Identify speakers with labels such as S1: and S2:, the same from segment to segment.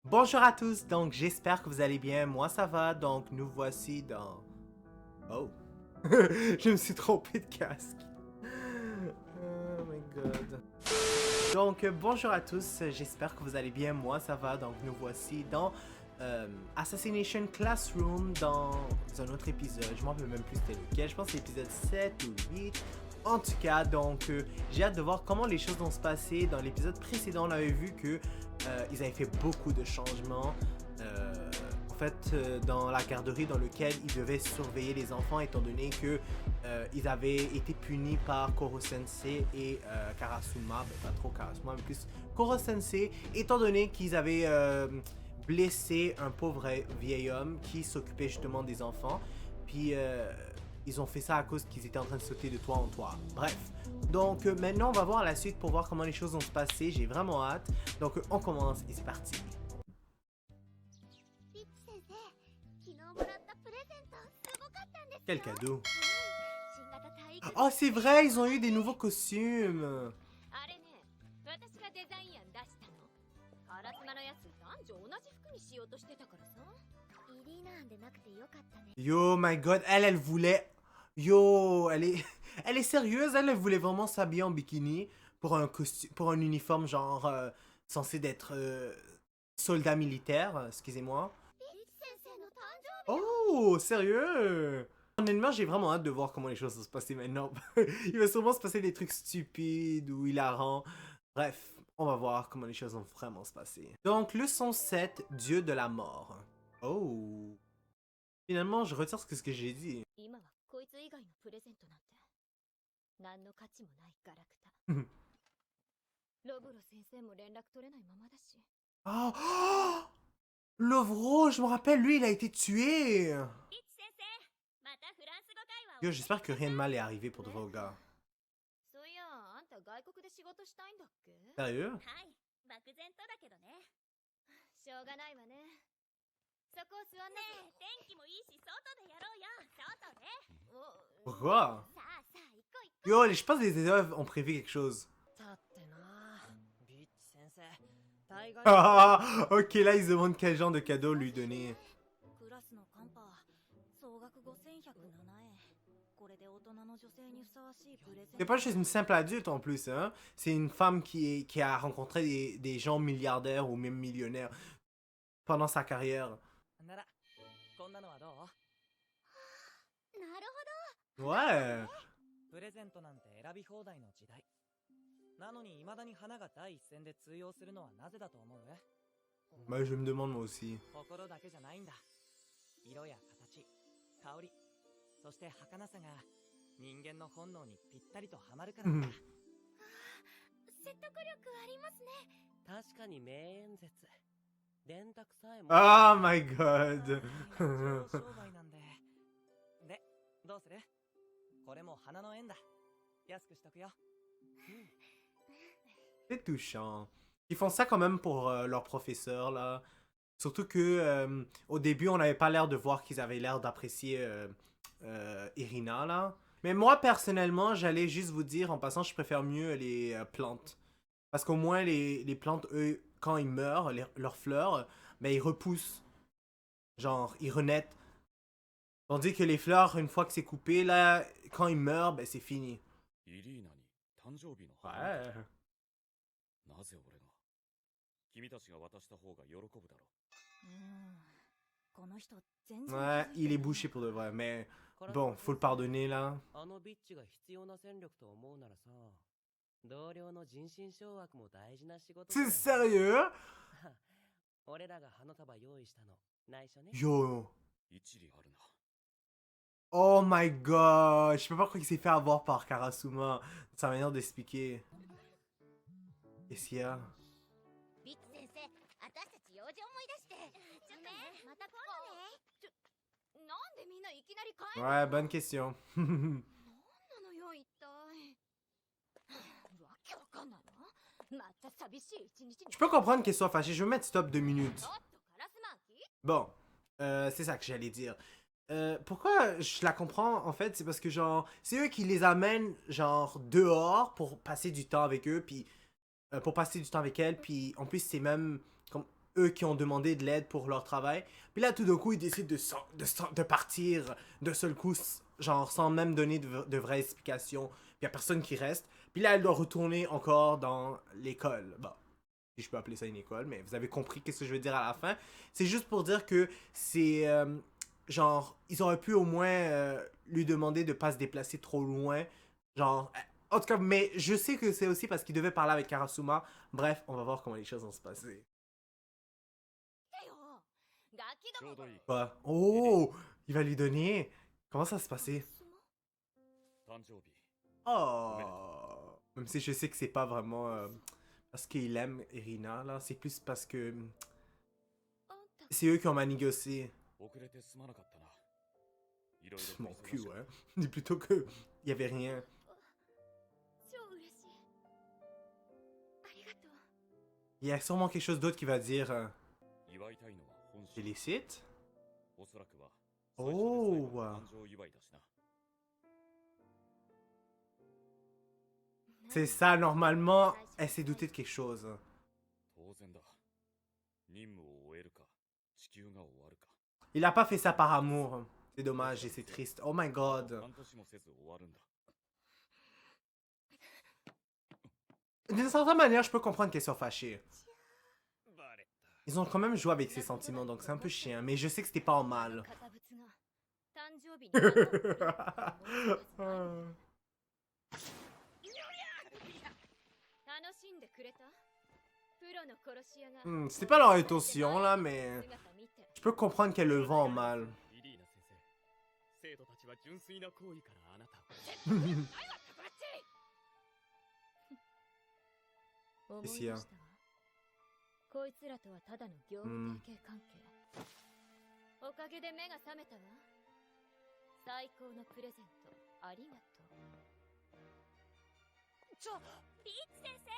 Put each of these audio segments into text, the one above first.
S1: Bonjour à tous, donc j'espère que vous allez bien, moi ça va, donc nous voici dans... Oh, je me suis trompé de casque. Oh my god. Donc bonjour à tous, j'espère que vous allez bien, moi ça va, donc nous voici dans Assassination Classroom dans un autre épisode, je m'en rappelle même plus c'était lequel, je pense que c'est l'épisode 7 ou 8. En tout cas, donc j'ai hâte de voir comment les choses vont se passer. Dans l'épisode précédent, on avait vu que ils avaient fait beaucoup de changements. En fait, dans la garderie dans laquelle ils devaient surveiller les enfants, étant donné que ils avaient été punis par Koro Sensei et Karasuma, ben, pas trop Karasuma, mais plus Koro Sensei, étant donné qu'ils avaient blessé un pauvre vieil homme qui s'occupait justement des enfants. Puis ils ont fait ça à cause qu'ils étaient en train de sauter de toit en toit. Bref. Donc maintenant, on va voir la suite pour voir comment les choses vont se passer. J'ai vraiment hâte. Donc on commence et c'est parti. Quel cadeau. Oh, c'est vrai, ils ont eu des nouveaux costumes. Yo, my god, elle voulait... Yo, elle est sérieuse, elle voulait vraiment s'habiller en bikini pour un costume, pour un uniforme genre censé d'être soldat militaire, excusez-moi. Oh, sérieux? Honnêtement, j'ai vraiment hâte de voir comment les choses vont se passer maintenant. Il va sûrement se passer des trucs stupides ou hilarants. Bref, on va voir comment les choses vont vraiment se passer. Donc, leçon 7, Dieu de la mort. Oh. Finalement, je retire ce que j'ai dit. Oh, oh Lovro, je me rappelle, lui, il a été tué. Yo, j'espère que rien de mal est arrivé pour de vos gars. Sérieux? Pourquoi? Yo, je pense que les élèves ont prévu quelque chose. Ah, ok, là, ils se demandent quel genre de cadeau lui donner. C'est pas juste une simple adulte en plus, hein. C'est une femme qui a rencontré des gens milliardaires ou même millionnaires pendant sa carrière. Ouais. Bah, je me demande moi aussi. Oh my god. C'est touchant. Ils font ça quand même pour leur professeur, là. Surtout que au début, on n'avait pas l'air de voir qu'ils avaient l'air d'apprécier Irina, là. Mais moi, personnellement, j'allais juste vous dire, en passant, je préfère mieux les plantes. Parce qu'au moins, les plantes, eux, quand ils meurent, leurs fleurs, ben, ils repoussent. Genre, ils renaissent. Tandis que les fleurs, une fois que c'est coupé, là, quand ils meurent, ben, c'est fini. Ouais. Ouais, il est bouché pour de vrai, mais bon, faut le pardonner là. C'est sérieux? Yo. Oh my god, je peux pas croire qu'il s'est fait avoir par Karasuma. Sa manière d'expliquer. Qu'est-ce qu'il y a? Ouais, bonne question. Je peux comprendre qu'elle soit fâchée. Je vais mettre stop 2 minutes. Bon, c'est ça que j'allais dire. Pourquoi je la comprends en fait, c'est parce que genre, c'est eux qui les amènent genre dehors pour passer du temps avec eux, puis pour passer du temps avec elle, puis en plus c'est même comme eux qui ont demandé de l'aide pour leur travail. Puis là, tout d'un coup, ils décident de partir d'un seul coup, genre sans même donner de vraies explications. Puis il n'y a personne qui reste. Puis là, elle doit retourner encore dans l'école. Bon, si je peux appeler ça une école, mais vous avez compris qu'est-ce que je veux dire à la fin. C'est juste pour dire que c'est... genre, ils auraient pu au moins lui demander de pas se déplacer trop loin. Genre... En tout cas, mais je sais que c'est aussi parce qu'il devait parler avec Karasuma. Bref, on va voir comment les choses vont se passer. Quoi? Oh! Il va lui donner. Comment ça se passer? Oh! Même si je sais que c'est pas vraiment parce qu'il aime Irina, là. C'est plus parce que c'est eux qui ont manigocé. Mon cul, ouais. Dis plutôt que il y avait rien. Il y a sûrement quelque chose d'autre qui va dire félicite. Oh! C'est ça, normalement, elle s'est doutée de quelque chose. Il a pas fait ça par amour. C'est dommage et c'est triste. Oh my god. D'une certaine manière, je peux comprendre qu'elles soient fâchées. Ils ont quand même joué avec ses sentiments, donc c'est un peu chiant. Mais je sais que c'était pas en mal. C'était pas leur intention là, mais je peux comprendre qu'elle le vend en mal. Qu'est-ce qu'il y a?
S2: こいつらとはただの業務提携関係。おかげで目が覚めたわ。最高のプレゼントありがとう。リーチ先生。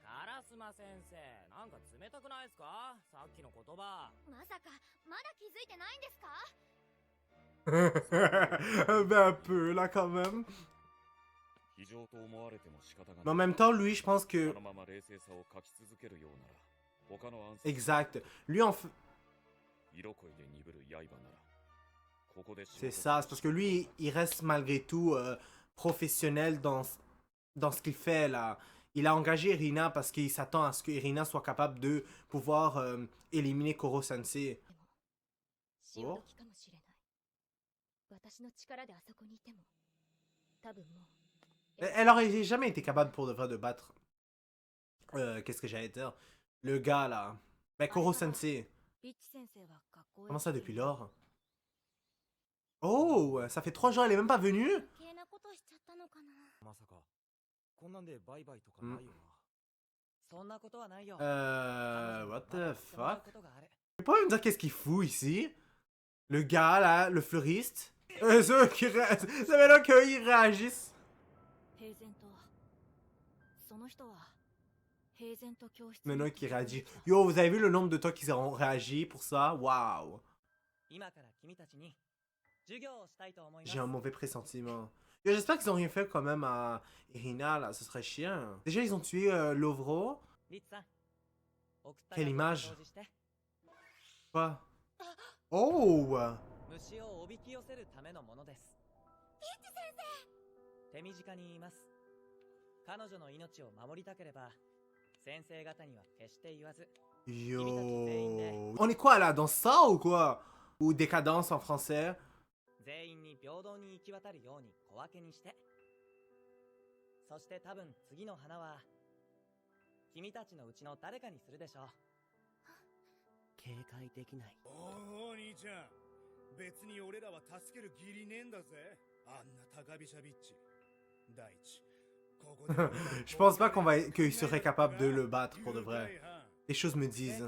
S3: カラスマ先生、なんか冷たくないですか？さっきの言葉。
S2: まさかまだ気づいてないんですか？Ben
S1: un peu là quand même. Mais en même temps, lui, je pense que... Exact. Lui, en fait... C'est ça, c'est parce que lui, il reste malgré tout professionnel dans ce qu'il fait, là. Il a engagé Irina parce qu'il s'attend à ce que Irina soit capable de pouvoir éliminer Koro-sensei. Oh. Elle aurait jamais été capable pour de vrai de battre. Qu'est-ce que j'allais dire? Le gars là. Ben Koro-sensei. Comment ça depuis lors? Oh, ça fait 3 jours, elle est même pas venue? What the fuck? Tu peux pas me dire qu'est-ce qu'il fout ici? Le gars là, le fleuriste? Ceux qui c'est maintenant qu'ils réagissent. Maintenant qui réagit. Yo, vous avez vu le nombre de temps qu'ils ont réagi pour ça? Waouh! J'ai un mauvais pressentiment. Yo, j'espère qu'ils ont rien fait quand même à Irina là, ce serait chiant. Déjà, ils ont tué Lovro. Quelle image! Quoi? Oh!
S3: 虫をおびき寄せるためのものです。ピッチ先生。手短に言います。彼女の命を守りたければ、先生方には決して言わず。
S1: Yo. On est quoi là? Dans ça ou quoi? Ou décadence en français?
S3: 全員に平等に行き渡るように小分けにして。そして多分次の花は君たちのうちの誰かにするでしょう。警戒できない。
S4: おお、兄ちゃん。別に俺らは助ける義理ねえんだぜ。あんな高飛車ビッチ。第一。
S1: Je pense pas qu'il serait capable de le battre pour de vrai. Les choses me disent.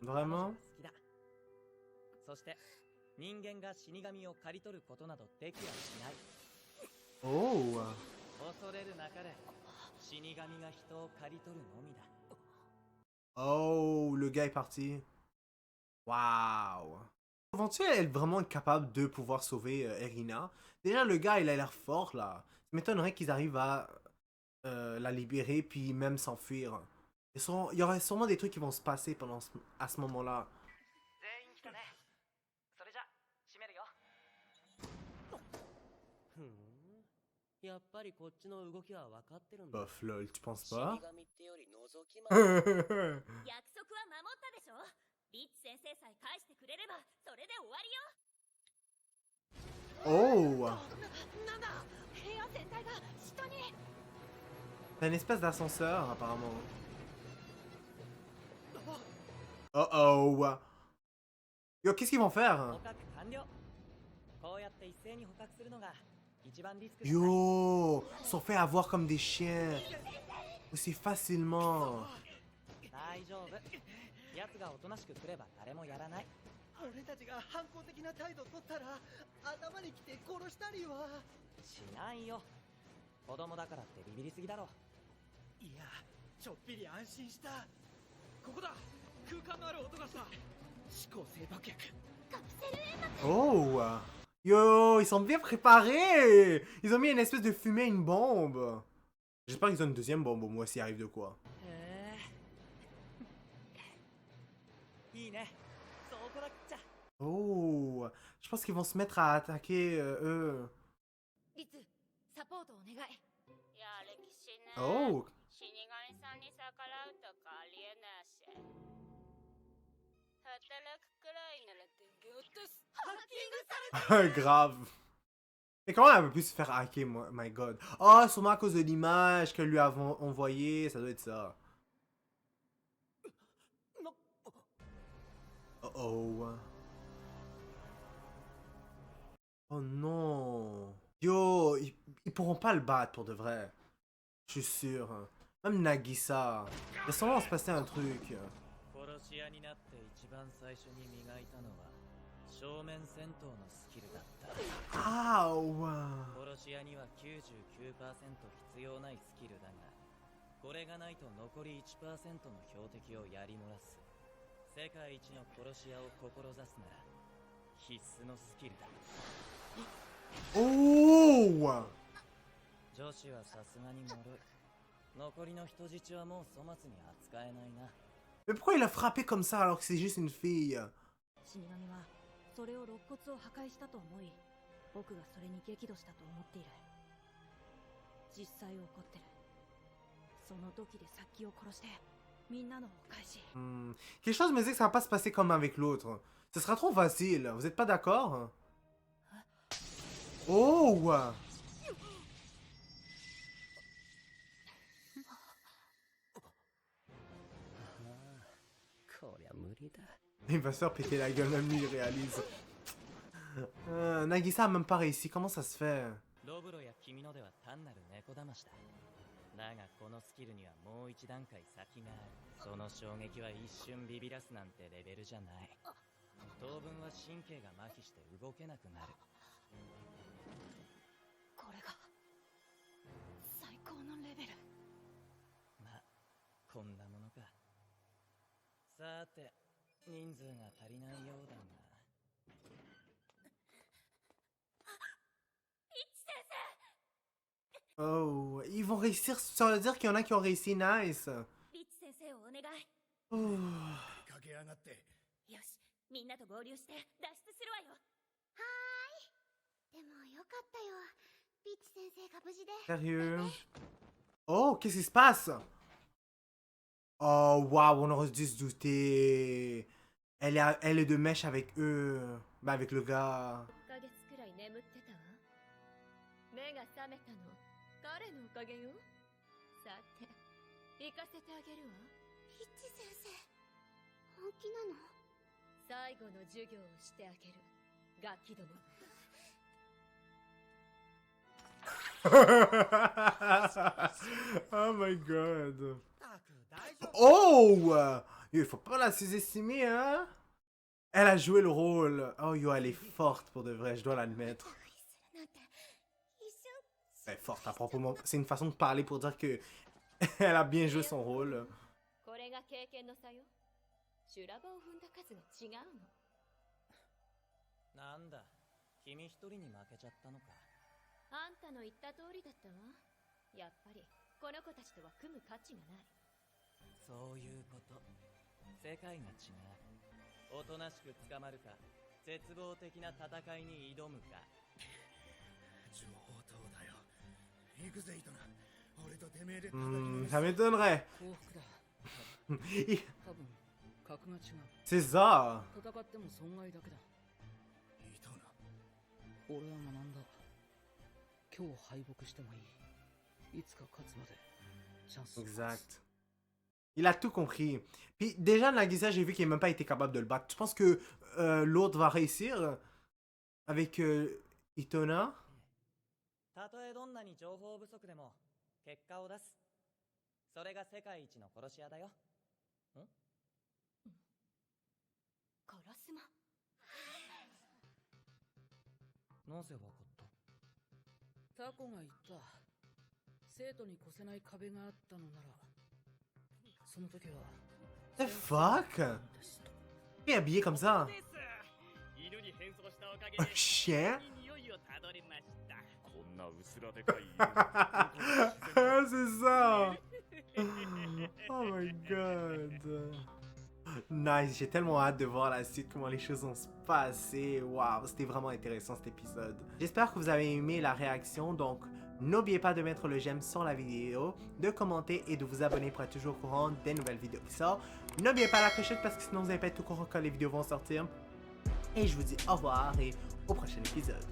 S1: Vraiment? Oh! Oh, le gars est parti. Waouh! Vont-ils être vraiment capable de pouvoir sauver Erina? Déjà, le gars, il a l'air fort, là. Ça m'étonnerait qu'ils arrivent à la libérer, puis même s'enfuir. Il y aurait sûrement des trucs qui vont se passer à ce moment-là.
S3: 全員来たね。それじゃ閉めるよ。
S5: ふん。やっぱりこっちの動きは分かってるんだ。
S1: Bof, lol, tu penses
S5: 死
S1: pas?
S5: 神ってより覗き魔。
S2: 約束は守ったでしょ。リッチ先生さえ返してくれればそれで終わりよ。
S1: Oh!
S2: なんだ、部屋全体が下に。
S1: C'est une espèce d'ascenseur, apparemment. Oh oh! Yo, qu'est-ce qu'ils vont
S3: 捕
S1: faire?
S3: 獲完了。こうやって一斉に捕獲するのが一番リスクがない。
S1: Yo! Ils sont fait avoir comme des chiens. Aussi facilement.
S3: 大丈夫。奴がおとなしくすれば誰もやらない。
S6: 俺たちが反抗的な態度取ったら頭に来て殺したりは。
S3: しないよ。子供だからってビビりすぎだろ。
S6: いや、ちょっぴり安心した。ここだ。空間のある音がした。思考性爆薬。
S2: カプセル煙幕。
S1: Oh! Yo, ils sont bien préparés! Ils ont mis une espèce de fumée à une bombe. J'espère qu'ils ont une deuxième bombe au moins s'il arrive de quoi.
S3: へえ。いいね。そうこなくっちゃ。
S1: Oh! Je pense qu'ils vont se mettre à attaquer eux.
S2: リツ、サポートお願い。や歴史ね。
S1: Oh!
S2: 死神さんに逆らうとかありえないし。働くくらいなら電源落とす。ハッキングされてる。
S1: Grave. Mais comment elle a pu se faire hacker, my god? Ah, sûrement à cause de l'image qu'elle lui a envoyée, ça doit être ça. Oh oh. Oh non. Yo, ils pourront pas le battre pour de vrai. Je suis sûr. Même Nagisa. Il va sûrement se passer un truc.
S3: 殺し屋になって一番最初に磨いたのは正面戦闘のスキルだった。
S1: Ow.
S3: 殺し屋には 99% 必要ないスキルだが、これがないと残り 1% の標的をやり漏らす。世界一の殺し屋を志すなら必須のスキルだ。
S1: Oh.
S3: 女子はさすがに脆い。残りの人質はもう粗末に扱えないな。
S1: Mais pourquoi il a frappé comme ça alors que c'est juste une fille?
S7: 死神はそれを肋骨を破壊したと思い、僕がそれに激怒したと思っている。実際起こってる。その時で殺気を殺してみんなのお返し。
S1: Quelque chose me dit que ça va pas se passer comme avec l'autre. Ce sera trop facile. Vous êtes pas d'accord? Oh! Il va se faire péter la gueule, même lui il réalise. Nagisa a même pas réussi, comment ça se fait?
S3: ロブロや君のでは単なる猫騙しだ。だがこのスキルにはもう一段階先がある。その衝撃は一瞬ビビらすなんてレベルじゃない。当分は神経が麻痺して動けなくなる。
S7: これが最高のレベル。
S3: まあ、こんなものか。さて、人数が足りないようだが。
S1: Oh, ils vont réussir, ça veut dire qu'il y en a qui ont réussi, nice.
S2: リッチ先生をお願い。
S1: Oh.
S4: 駆け上がって。
S2: よし、みんなと合流して脱出するわよ。
S8: でもよかったよ。ピッチ先生が無事で。
S1: Sérieux? Oh, qu'est-ce qui se passe? Oh, waouh, on aurait dû se douter. Elle est de mèche avec eux. Bah, avec le gars.
S2: 1ヶ月くらい眠ってたわ。目が覚めたの。彼のおかげよ。さて、行かせてあげるわ。
S8: ピッチ先生、本気なの？
S2: 最後の授業をしてあげる。ガキども。
S1: Oh my god.
S6: たく大丈夫。
S1: Oh! Il faut pas la sous-estimer, hein? Elle a joué le rôle. Oh, yo, elle est forte pour de vrai, je dois l'admettre.
S8: なんて一瞬。
S1: Elle est forte à propos. C'est une façon de parler pour dire que elle a bien joué son rôle.
S2: これが経験の差よ。修羅場を踏んだ数が違うの。
S3: なんだ、君一人に負けちゃったのか。
S2: あんたの言った通りだったわ。やっぱりこの子たちとは組む価値がない。
S3: そういうこと。世界が違う。おとなしく捕まるか、絶望的な戦いに挑むか。
S4: 上等だよ。行くぜイトナ。俺とてめえで
S1: Ça m'étonnerait.
S6: 幸福だ。
S1: Il-
S6: 多分格が違う。
S1: C'est ça.
S6: 戦っても損害だけだ。
S4: イトナ。
S6: 俺は学んだ。今日敗北してもいい。いつか勝つまでチャンスを待つ。
S1: Exact. Il a tout compris. Puis déjà, Nagisa, j'ai vu qu'il n'a même pas été capable de le battre. Tu penses que l'autre va réussir avec Itona?
S3: たとえどんなに情報不足でも結果を出す。それが世界一の殺し屋だよ。
S2: 殺すま。
S3: なぜわかった？
S6: タコが言った。生徒に越せない壁があったのなら、その時は
S1: The fuck? Il est habillé comme ça.
S6: 犬に変装したおかげ
S1: Un chien?
S6: 匂いをたどりました。
S9: こんな薄らでかい
S1: C'est ça. Oh my god. Nice, j'ai tellement hâte de voir la suite, comment les choses vont se passer. Waouh, c'était vraiment intéressant cet épisode. J'espère que vous avez aimé la réaction, donc n'oubliez pas de mettre le j'aime sur la vidéo, de commenter et de vous abonner pour être toujours au courant des nouvelles vidéos qui sortent. N'oubliez pas la clochette parce que sinon vous n'allez pas être au courant quand les vidéos vont sortir. Et je vous dis au revoir et au prochain épisode.